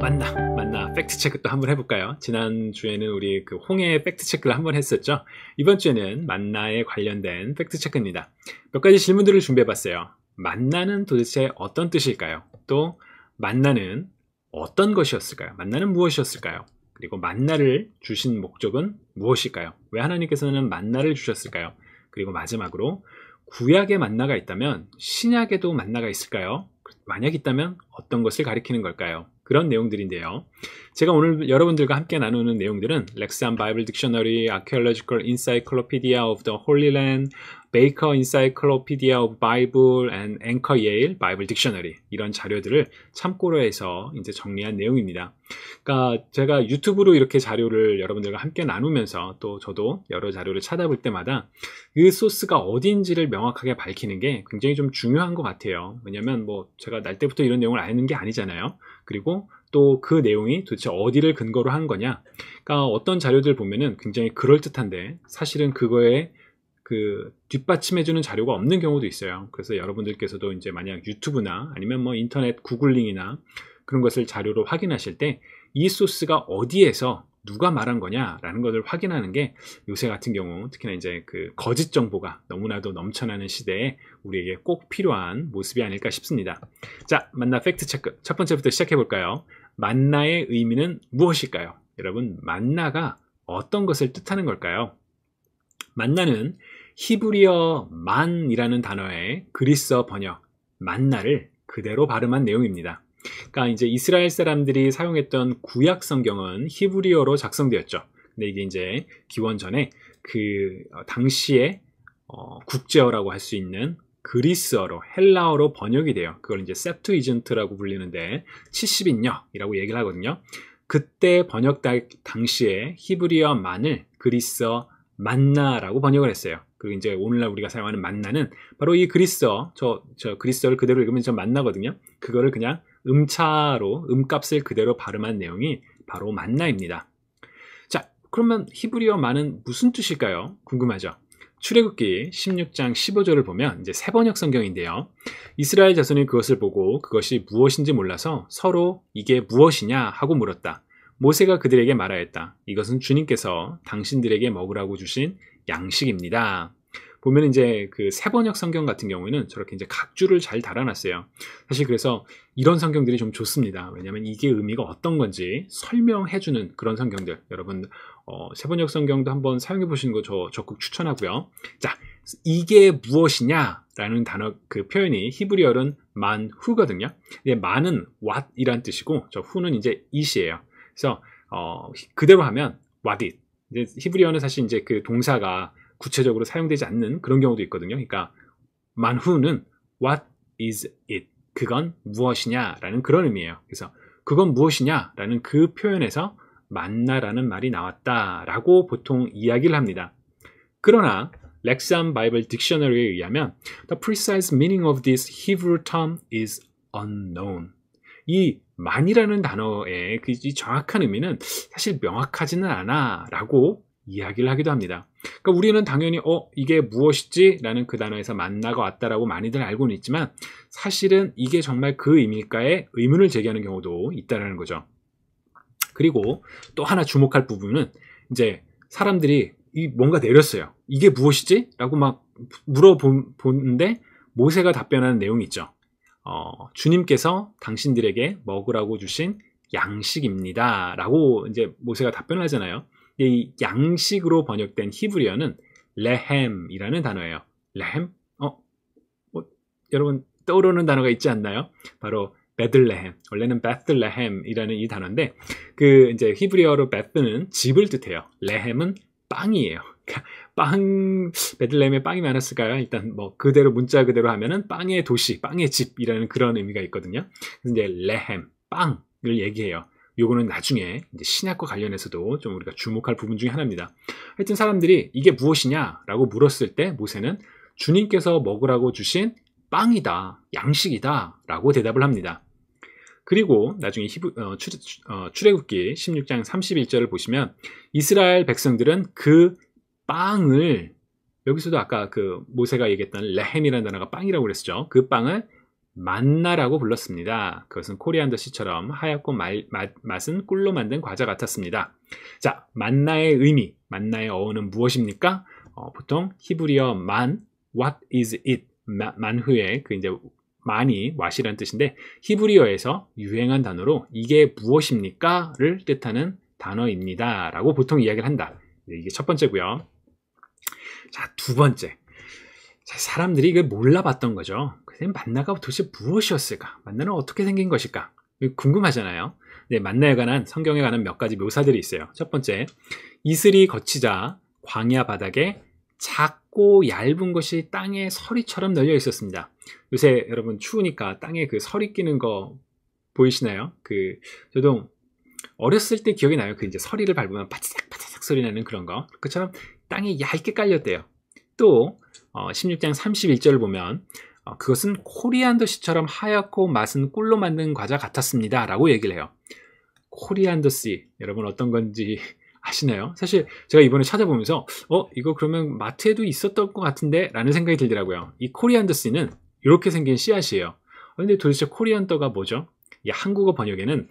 만나 팩트체크 또 한번 해볼까요? 지난주에는 우리 그 홍해 팩트체크를 한번 했었죠. 이번 주에는 만나에 관련된 팩트체크입니다. 몇 가지 질문들을 준비해봤어요. 만나는 도대체 어떤 뜻일까요? 또 만나는 어떤 것이었을까요? 만나는 무엇이었을까요? 그리고 만나를 주신 목적은 무엇일까요? 왜 하나님께서는 만나를 주셨을까요? 그리고 마지막으로 구약에 만나가 있다면 신약에도 만나가 있을까요? 만약 있다면 어떤 것을 가리키는 걸까요? 그런 내용들인데요. 제가 오늘 여러분들과 함께 나누는 내용들은 렉산 바이블 딕셔너리, Archaeological Encyclopedia of the Holy Land, Baker Encyclopedia of Bible, and Anchor Yale Bible Dictionary 이런 자료들을 참고로 해서 이제 정리한 내용입니다. 그러니까 제가 유튜브로 이렇게 자료를 여러분들과 함께 나누면서 또 저도 여러 자료를 찾아볼 때마다 그 소스가 어디인지를 명확하게 밝히는 게 굉장히 좀 중요한 것 같아요. 왜냐면 뭐 제가 날 때부터 이런 내용을 아는 게 아니잖아요. 그리고 또 그 내용이 도대체 어디를 근거로 한 거냐. 그러니까 어떤 자료들 보면은 굉장히 그럴듯한데 사실은 그거에 그 뒷받침해주는 자료가 없는 경우도 있어요. 그래서 여러분들께서도 이제 만약 유튜브나 아니면 뭐 인터넷 구글링이나 그런 것을 자료로 확인하실 때 이 소스가 어디에서 누가 말한 거냐라는 것을 확인하는 게 요새 같은 경우 특히나 이제 그 거짓 정보가 너무나도 넘쳐나는 시대에 우리에게 꼭 필요한 모습이 아닐까 싶습니다. 자, 만나 팩트 체크 첫 번째부터 시작해 볼까요? 만나의 의미는 무엇일까요? 여러분, 만나가 어떤 것을 뜻하는 걸까요? 만나는 히브리어 만이라는 단어의 그리스어 번역 만나를 그대로 발음한 내용입니다. 그러니까 이제 이스라엘 사람들이 사용했던 구약 성경은 히브리어로 작성되었죠. 근데 이게 이제 기원전에 그 당시에 국제어라고 할 수 있는 그리스어로 헬라어로 번역이 돼요. 그걸 이제 septuagint라고 불리는데 70인역이라고 얘기를 하거든요. 그때 번역 당시에 히브리어 만을 그리스어 만나라고 번역을 했어요. 그리고 이제 오늘날 우리가 사용하는 만나는 바로 이 그리스어, 저 그리스어를 그대로 읽으면 저 만나거든요. 그거를 그냥 음차로 음값을 그대로 발음한 내용이 바로 만나입니다. 자, 그러면 히브리어 만은 무슨 뜻일까요? 궁금하죠? 출애굽기 16장 15절을 보면 이제 새번역 성경인데요. 이스라엘 자손이 그것을 보고 그것이 무엇인지 몰라서 서로 이게 무엇이냐 하고 물었다. 모세가 그들에게 말하였다. 이것은 주님께서 당신들에게 먹으라고 주신 양식입니다. 보면 이제 그 새번역 성경 같은 경우에는 저렇게 이제 각주를 잘 달아놨어요. 사실 그래서 이런 성경들이 좀 좋습니다. 왜냐하면 이게 의미가 어떤 건지 설명해주는 그런 성경들. 여러분 새번역 성경도 한번 사용해 보시는 거 저 적극 추천하고요. 자, 이게 무엇이냐라는 단어 그 표현이 히브리어는 만후거든요. 근데 만은 what이란 뜻이고 저 후는 이제 it이에요. 그래서 그대로 하면 what it. 이제 히브리어는 사실 이제 그 동사가 구체적으로 사용되지 않는 그런 경우도 있거든요. 그러니까 만후는 what is it? 그건 무엇이냐라는 그런 의미예요. 그래서 그건 무엇이냐라는 그 표현에서 만나라는 말이 나왔다라고 보통 이야기를 합니다. 그러나 렉산 바이블 딕셔너리에 의하면 the precise meaning of this Hebrew term is unknown. 이 만이라는 단어의 그 정확한 의미는 사실 명확하지는 않아 라고 이야기를 하기도 합니다. 그러니까 우리는 당연히 이게 무엇이지? 라는 그 단어에서 만나가 왔다라고 많이들 알고는 있지만 사실은 이게 정말 그 의미일까에 의문을 제기하는 경우도 있다는 거죠. 그리고 또 하나 주목할 부분은 이제 사람들이 뭔가 내렸어요. 이게 무엇이지? 라고 막 물어보는데 모세가 답변하는 내용이 있죠. 주님께서 당신들에게 먹으라고 주신 양식입니다. 라고 이제 모세가 답변을 하잖아요. 이 양식으로 번역된 히브리어는 레헴이라는 단어예요. 레헴? 여러분 떠오르는 단어가 있지 않나요? 바로 베들레헴. 원래는 베들레헴이라는 이 단어인데 그 이제 히브리어로 베드는 집을 뜻해요. 레헴은 빵이에요. 빵, 베들레헴에 빵이 많았을까요? 일단 뭐 그대로 문자 그대로 하면은 빵의 도시, 빵의 집이라는 그런 의미가 있거든요. 그래서 이제 레헴, 빵을 얘기해요. 요거는 나중에 이제 신약과 관련해서도 좀 우리가 주목할 부분 중에 하나입니다. 하여튼 사람들이 이게 무엇이냐라고 물었을 때 모세는 주님께서 먹으라고 주신 빵이다, 양식이다 라고 대답을 합니다. 그리고 나중에 출애굽기 16장 31절을 보시면 이스라엘 백성들은 그 빵을 여기서도 아까 그 모세가 얘기했던 레헴이라는 단어가 빵이라고 그랬었죠. 그 빵을 만나라고 불렀습니다. 그것은 코리안더 씨처럼 하얗고 맛은 꿀로 만든 과자 같았습니다. 자, 만나의 의미, 만나의 어원은 무엇입니까? 보통 히브리어 what is it? 만후의 그 이제 만이 what이라는 뜻인데 히브리어에서 유행한 단어로 이게 무엇입니까?를 뜻하는 단어입니다. 라고 보통 이야기를 한다. 이게 첫 번째고요. 자, 두 번째. 자, 사람들이 이걸 몰라봤던 거죠. 그래서 만나가 도대체 무엇이었을까? 만나는 어떻게 생긴 것일까? 궁금하잖아요. 네, 만나에 관한 성경에 관한 몇 가지 묘사들이 있어요. 첫 번째, 이슬이 거치자 광야 바닥에 작고 얇은 것이 땅에 서리처럼 널려 있었습니다. 요새 여러분 추우니까 땅에 그 서리 끼는 거 보이시나요? 저도 어렸을 때 기억이 나요. 그 이제 서리를 밟으면 바삭바삭 소리 나는 그런 거. 그처럼 땅에 얇게 깔렸대요. 또 16장 31절을 보면 그것은 코리안더 씨처럼 하얗고 맛은 꿀로 만든 과자 같았습니다. 라고 얘기를 해요. 코리안더 씨, 여러분 어떤 건지 아시나요? 사실 제가 이번에 찾아보면서 이거 그러면 마트에도 있었던 것 같은데? 라는 생각이 들더라고요. 이 코리안더 씨는 이렇게 생긴 씨앗이에요. 근데 도대체 코리안더가 뭐죠? 이 한국어 번역에는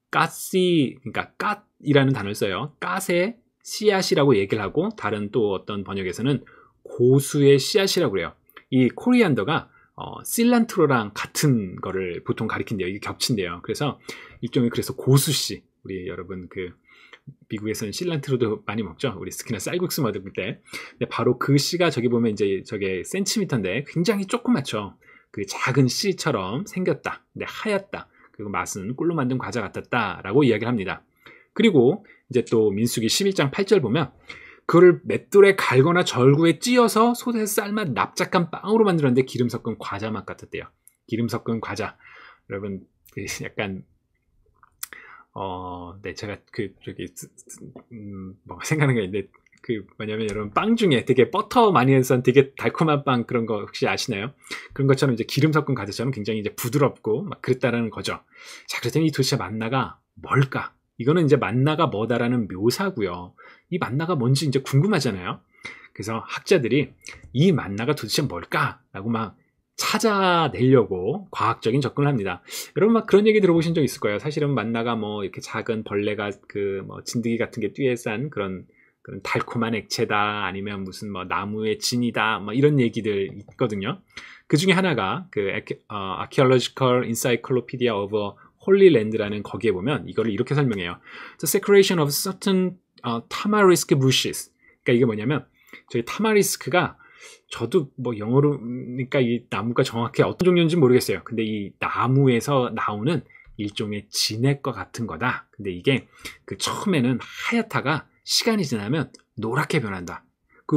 가시, 그러니까 갓이라는 단어를 써요. 갓의 씨앗이라고 얘기를 하고 다른 또 어떤 번역에서는 고수의 씨앗이라고 그래요. 이 코리안더가 실란트로랑 같은 거를 보통 가리킨대요. 이게 겹친대요. 그래서 일종의 그래서 고수씨, 우리 여러분 미국에서는 실란트로도 많이 먹죠. 우리 특히나 쌀국수 먹을 때. 근데 바로 그 씨가 저기 보면 이제 저게 센티미터인데 굉장히 조그맣죠. 그 작은 씨처럼 생겼다. 근데 하얗다. 그리고 맛은 꿀로 만든 과자 같았다라고 이야기를 합니다. 그리고 이제 또 민수기 11장 8절 보면 그걸 맷돌에 갈거나 절구에 찧어서 솥에 삶아 납작한 빵으로 만들었는데 기름 섞은 과자 맛 같았대요. 기름 섞은 과자. 여러분 약간 네, 제가 생각하는 게 있는데 뭐냐면 여러분 빵 중에 되게 버터 많이 해서 되게 달콤한 빵 그런 거 혹시 아시나요? 그런 것처럼 이제 기름 섞은 과자처럼 굉장히 이제 부드럽고 막 그랬다라는 거죠. 자, 그랬더니 이 도대체 만나가 뭘까? 이거는 이제 만나가 뭐다라는 묘사고요. 이 만나가 뭔지 이제 궁금하잖아요. 그래서 학자들이 이 만나가 도대체 뭘까라고 막 찾아내려고 과학적인 접근을 합니다. 여러분 막 그런 얘기 들어보신 적 있을 거예요. 사실은 만나가 뭐 이렇게 작은 벌레가 진드기 같은 게 띠에 싼 그런 달콤한 액체다, 아니면 무슨 나무의 진이다, 이런 얘기들 있거든요. 그 중에 하나가 Archaeological Encyclopedia of Holy Land라는 거기에 보면 이거를 이렇게 설명해요. The secretion of certain tamarisk bushes. 그러니까 이게 뭐냐면 저희 타마리스크가 저도 영어로니까 이 나무가 정확히 어떤 종류인지 모르겠어요. 근데 이 나무에서 나오는 일종의 진액과 같은 거다. 근데 이게 처음에는 하얗다가 시간이 지나면 노랗게 변한다.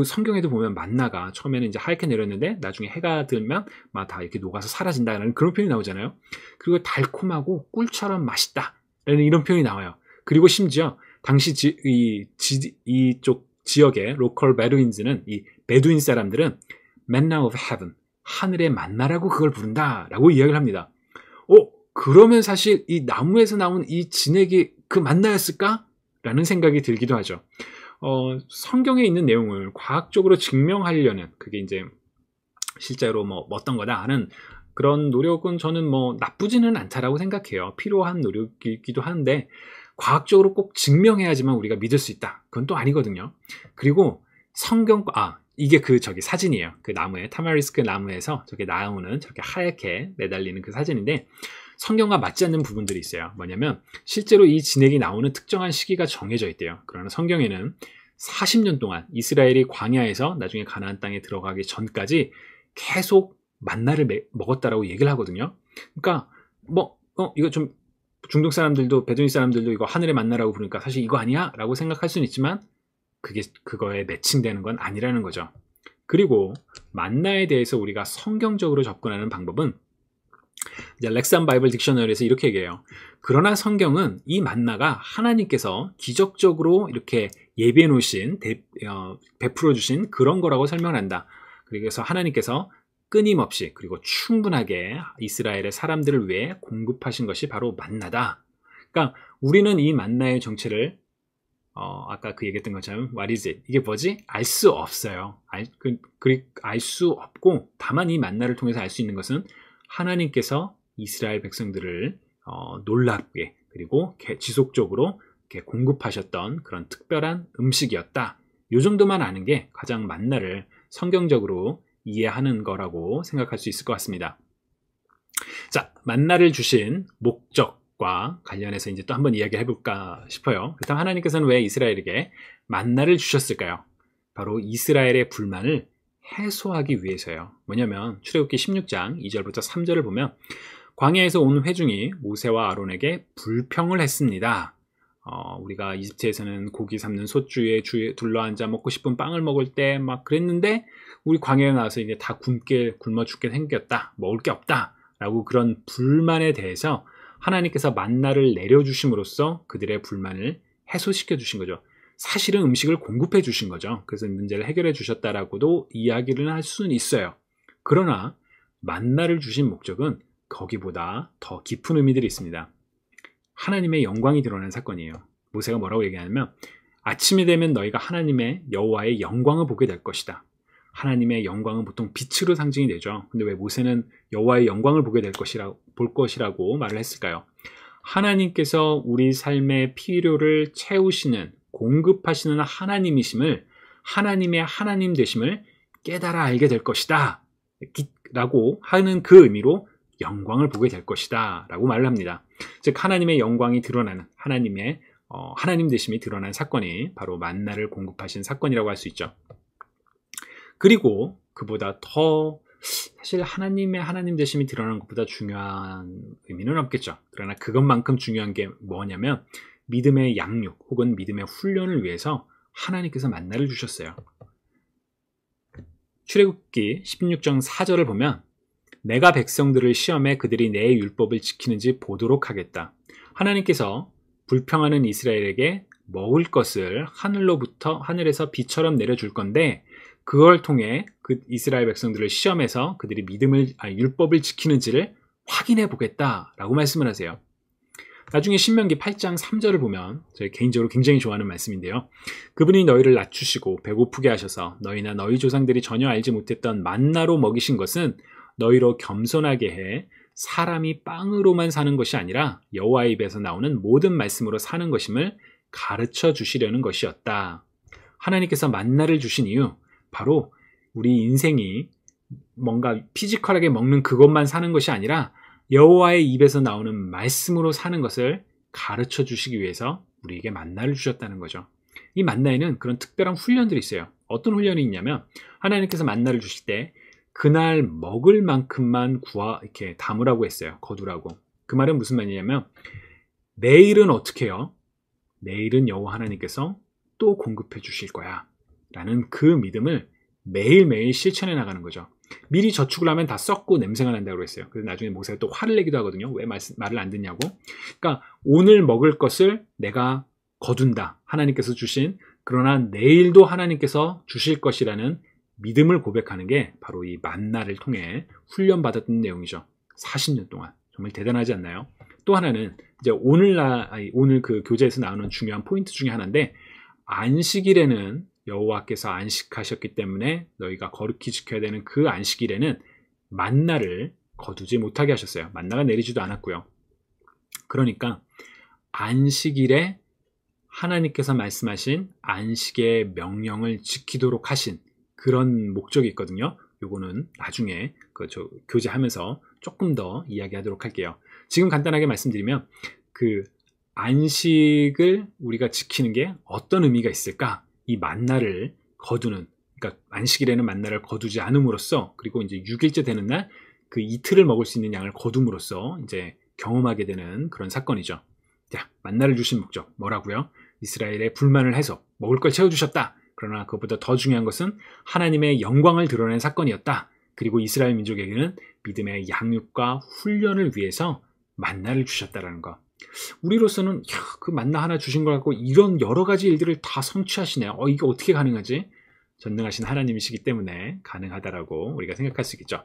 성경에도 보면 만나가 처음에는 이제 하얗게 내렸는데 나중에 해가 들면 다 이렇게 녹아서 사라진다라는 그런 표현이 나오잖아요. 그리고 달콤하고 꿀처럼 맛있다 라는 이런 표현이 나와요. 그리고 심지어 당시 이쪽 지역의 로컬 베두인즈는 이 베두인 사람들은 manna of heaven, 하늘의 만나라고 그걸 부른다라고 이야기를 합니다. 그러면 사실 이 나무에서 나온 이 진액이 그 만나였을까? 라는 생각이 들기도 하죠. 성경에 있는 내용을 과학적으로 증명하려는 그게 이제 실제로 어떤 거다 하는 그런 노력은 저는 나쁘지는 않다라고 생각해요. 필요한 노력이기도 한데 과학적으로 꼭 증명해야지만 우리가 믿을 수 있다. 그건 또 아니거든요. 그리고 이게 사진이에요. 그 나무에, 타마리스크 나무에서 저게 나오는 저렇게 하얗게 매달리는 그 사진인데 성경과 맞지 않는 부분들이 있어요. 뭐냐면 실제로 이 진액이 나오는 특정한 시기가 정해져 있대요. 그러나 성경에는 40년 동안 이스라엘이 광야에서 나중에 가나안 땅에 들어가기 전까지 계속 만나를 먹었다라고 얘기를 하거든요. 그러니까 이거 좀 중동 사람들도 베두인 사람들도 이거 하늘의 만나라고 부르니까 사실 이거 아니야? 라고 생각할 수는 있지만 그거에 매칭되는 건 아니라는 거죠. 그리고 만나에 대해서 우리가 성경적으로 접근하는 방법은 이제 렉산 바이블 딕셔너리에서 이렇게 얘기해요. 그러나 성경은 이 만나가 하나님께서 기적적으로 이렇게 예비해 놓으신 베풀어 주신 그런 거라고 설명을 한다. 그래서 하나님께서 끊임없이 그리고 충분하게 이스라엘의 사람들을 위해 공급하신 것이 바로 만나다. 그러니까 우리는 이 만나의 정체를 아까 얘기했던 것처럼 what is it? 이게 뭐지? 알 수 없어요. 알 수 없고 다만 이 만나를 통해서 알 수 있는 것은 하나님께서 이스라엘 백성들을 놀랍게 그리고 지속적으로 이렇게 공급하셨던 그런 특별한 음식이었다. 이 정도만 아는 게 가장 만나를 성경적으로 이해하는 거라고 생각할 수 있을 것 같습니다. 자, 만나를 주신 목적과 관련해서 이제 또 한번 이야기해 볼까 싶어요. 그렇다면 하나님께서는 왜 이스라엘에게 만나를 주셨을까요? 바로 이스라엘의 불만을 해소하기 위해서요. 뭐냐면 출애굽기 16장 2절부터 3절을 보면 광야에서 온 회중이 모세와 아론에게 불평을 했습니다. 우리가 이집트에서는 고기 삶는 솥주에 둘러앉아 먹고 싶은 빵을 먹을 때 막 그랬는데 우리 광야에 나와서 이제 다 굶어 죽게 생겼다. 먹을 게 없다. 라고 그런 불만에 대해서 하나님께서 만나를 내려주심으로써 그들의 불만을 해소시켜 주신 거죠. 사실은 음식을 공급해 주신 거죠. 그래서 문제를 해결해 주셨다라고도 이야기를 할 수는 있어요. 그러나 만나를 주신 목적은 거기보다 더 깊은 의미들이 있습니다. 하나님의 영광이 드러나는 사건이에요. 모세가 뭐라고 얘기하냐면 아침이 되면 너희가 하나님의 여호와의 영광을 보게 될 것이다. 하나님의 영광은 보통 빛으로 상징이 되죠. 근데 왜 모세는 여호와의 영광을 보게 될 볼 것이라고 말을 했을까요? 하나님께서 우리 삶의 필요를 채우시는 공급하시는 하나님이심을 하나님의 하나님 되심을 깨달아 알게 될 것이다 라고 하는 그 의미로 영광을 보게 될 것이다 라고 말을 합니다. 즉 하나님의 영광이 드러나는 하나님의 하나님 되심이 드러난 사건이 바로 만나를 공급하신 사건이라고 할 수 있죠. 그리고 그보다 더 사실 하나님의 하나님 되심이 드러나는 것보다 중요한 의미는 없겠죠. 그러나 그것만큼 중요한 게 뭐냐면 믿음의 양육 혹은 믿음의 훈련을 위해서 하나님께서 만나를 주셨어요. 출애굽기 16장 4절을 보면 내가 백성들을 시험해 그들이 내 율법을 지키는지 보도록 하겠다. 하나님께서 불평하는 이스라엘에게 먹을 것을 하늘에서 비처럼 내려줄 건데 그걸 통해 그 이스라엘 백성들을 시험해서 그들이 율법을 지키는지를 확인해 보겠다라고 말씀을 하세요. 나중에 신명기 8장 3절을 보면 저희 개인적으로 굉장히 좋아하는 말씀인데요. 그분이 너희를 낮추시고 배고프게 하셔서 너희나 너희 조상들이 전혀 알지 못했던 만나로 먹이신 것은 너희로 겸손하게 해 사람이 빵으로만 사는 것이 아니라 여호와의 입에서 나오는 모든 말씀으로 사는 것임을 가르쳐 주시려는 것이었다. 하나님께서 만나를 주신 이유 바로 우리 인생이 뭔가 피지컬하게 먹는 그것만 사는 것이 아니라 여호와의 입에서 나오는 말씀으로 사는 것을 가르쳐 주시기 위해서 우리에게 만나를 주셨다는 거죠. 이 만나에는 그런 특별한 훈련들이 있어요. 어떤 훈련이 있냐면 하나님께서 만나를 주실 때 그날 먹을 만큼만 이렇게 담으라고 했어요. 거두라고. 그 말은 무슨 말이냐면 내일은 어떻게 해요? 내일은 여호와 하나님께서 또 공급해 주실 거야 라는 그 믿음을 매일매일 실천해 나가는 거죠. 미리 저축을 하면 다 썩고 냄새가 난다고 했어요. 그래서 나중에 모세가 또 화를 내기도 하거든요. 왜 말을 안 듣냐고. 그러니까 오늘 먹을 것을 내가 거둔다. 하나님께서 주신, 그러나 내일도 하나님께서 주실 것이라는 믿음을 고백하는 게 바로 이 만나를 통해 훈련받았던 내용이죠. 40년 동안. 정말 대단하지 않나요? 또 하나는 이제 오늘 그 교재에서 나오는 중요한 포인트 중에 하나인데, 안식일에는 여호와께서 안식하셨기 때문에 너희가 거룩히 지켜야 되는 그 안식일에는 만나를 거두지 못하게 하셨어요. 만나가 내리지도 않았고요. 그러니까 안식일에 하나님께서 말씀하신 안식의 명령을 지키도록 하신 그런 목적이 있거든요. 요거는 나중에 저 교재하면서 조금 더 이야기하도록 할게요. 지금 간단하게 말씀드리면 그 안식을 우리가 지키는 게 어떤 의미가 있을까? 이 만나를 거두는, 그러니까 안식일에는 만나를 거두지 않음으로써, 그리고 이제 6일째 되는 날 그 이틀을 먹을 수 있는 양을 거둠으로써 이제 경험하게 되는 그런 사건이죠. 자, 만나를 주신 목적 뭐라고요? 이스라엘의 불만을 해서 먹을 걸 채워주셨다. 그러나 그것보다 더 중요한 것은 하나님의 영광을 드러낸 사건이었다. 그리고 이스라엘 민족에게는 믿음의 양육과 훈련을 위해서 만나를 주셨다라는 것. 우리로서는 그 만나 하나 주신 걸 갖고 이런 여러 가지 일들을 다 성취하시네요. 이게 어떻게 가능하지? 전능하신 하나님이시기 때문에 가능하다라고 우리가 생각할 수 있겠죠.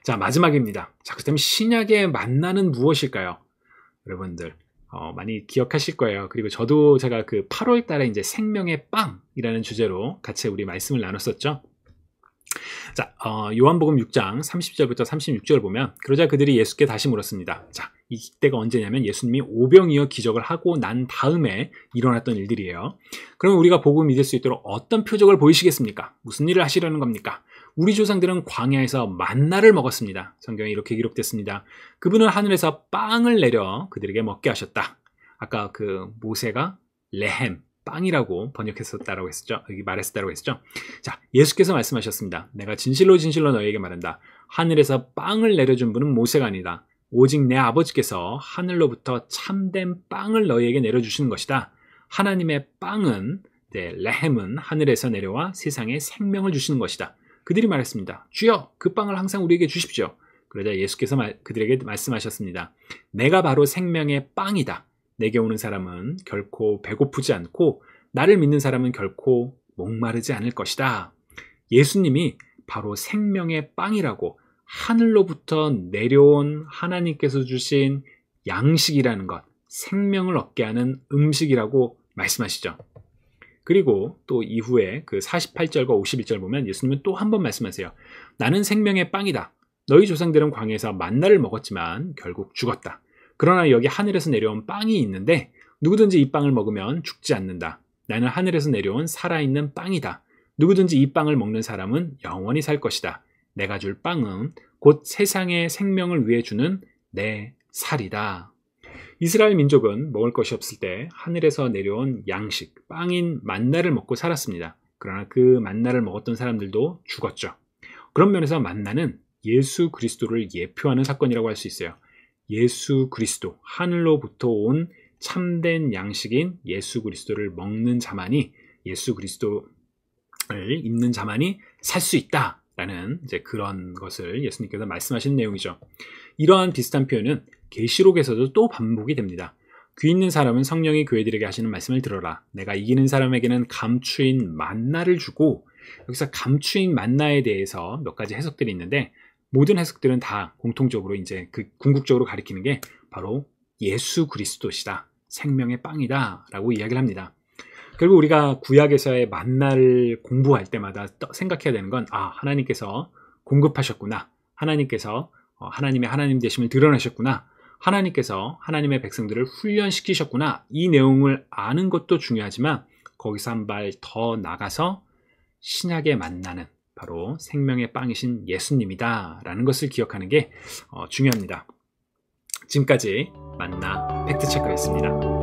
자, 마지막입니다. 자, 그렇다면 신약의 만나는 무엇일까요? 여러분들 많이 기억하실 거예요. 그리고 제가 그 8월 달에 이제 생명의 빵이라는 주제로 같이 우리 말씀을 나눴었죠. 자, 요한복음 6장 30절부터 36절 보면 그러자 그들이 예수께 다시 물었습니다. 자, 이때가 언제냐면 예수님이 오병이어 기적을 하고 난 다음에 일어났던 일들이에요. 그러면 우리가 보고 믿을 수 있도록 어떤 표적을 보이시겠습니까? 무슨 일을 하시려는 겁니까? 우리 조상들은 광야에서 만나를 먹었습니다. 성경에 이렇게 기록됐습니다. 그분은 하늘에서 빵을 내려 그들에게 먹게 하셨다. 아까 그 모세가 레헴, 빵이라고 번역했었다라고 했었죠. 여기 말했었다라고 했었죠. 자, 예수께서 말씀하셨습니다. 내가 진실로 진실로 너희에게 말한다. 하늘에서 빵을 내려준 분은 모세가 아니다. 오직 내 아버지께서 하늘로부터 참된 빵을 너희에게 내려주시는 것이다. 하나님의 빵은, 레헴은 하늘에서 내려와 세상에 생명을 주시는 것이다. 그들이 말했습니다. 주여, 그 빵을 항상 우리에게 주십시오. 그러자 예수께서 그들에게 말씀하셨습니다. 내가 바로 생명의 빵이다. 내게 오는 사람은 결코 배고프지 않고 나를 믿는 사람은 결코 목마르지 않을 것이다. 예수님이 바로 생명의 빵이라고 하늘로부터 내려온 하나님께서 주신 양식이라는 것, 생명을 얻게 하는 음식이라고 말씀하시죠. 그리고 또 이후에 그 48절과 51절 보면 예수님은 또 한 번 말씀하세요. 나는 생명의 빵이다. 너희 조상들은 광야에서 만나를 먹었지만 결국 죽었다. 그러나 여기 하늘에서 내려온 빵이 있는데 누구든지 이 빵을 먹으면 죽지 않는다. 나는 하늘에서 내려온 살아있는 빵이다. 누구든지 이 빵을 먹는 사람은 영원히 살 것이다. 내가 줄 빵은 곧 세상의 생명을 위해 주는 내 살이다. 이스라엘 민족은 먹을 것이 없을 때 하늘에서 내려온 양식, 빵인 만나를 먹고 살았습니다. 그러나 그 만나를 먹었던 사람들도 죽었죠. 그런 면에서 만나는 예수 그리스도를 예표하는 사건이라고 할 수 있어요. 예수 그리스도, 하늘로부터 온 참된 양식인 예수 그리스도를 먹는 자만이, 예수 그리스도를 입는 자만이 살 수 있다라는 이제 그런 것을 예수님께서 말씀하신 내용이죠. 이러한 비슷한 표현은 계시록에서도 또 반복이 됩니다. 귀 있는 사람은 성령이 교회들에게 하시는 말씀을 들어라. 내가 이기는 사람에게는 감추인 만나를 주고, 여기서 감추인 만나에 대해서 몇 가지 해석들이 있는데 모든 해석들은 다 공통적으로 이제 그 궁극적으로 가리키는 게 바로 예수 그리스도시다. 생명의 빵이다. 라고 이야기를 합니다. 결국 우리가 구약에서의 만나를 공부할 때마다 생각해야 되는 건, 하나님께서 공급하셨구나. 하나님께서 하나님의 하나님 되심을 드러내셨구나. 하나님께서 하나님의 백성들을 훈련시키셨구나. 이 내용을 아는 것도 중요하지만 거기서 한 발 더 나가서 신약의 만나는 바로 생명의 빵이신 예수님이다 라는 것을 기억하는 게 중요합니다. 지금까지 만나 팩트체크였습니다.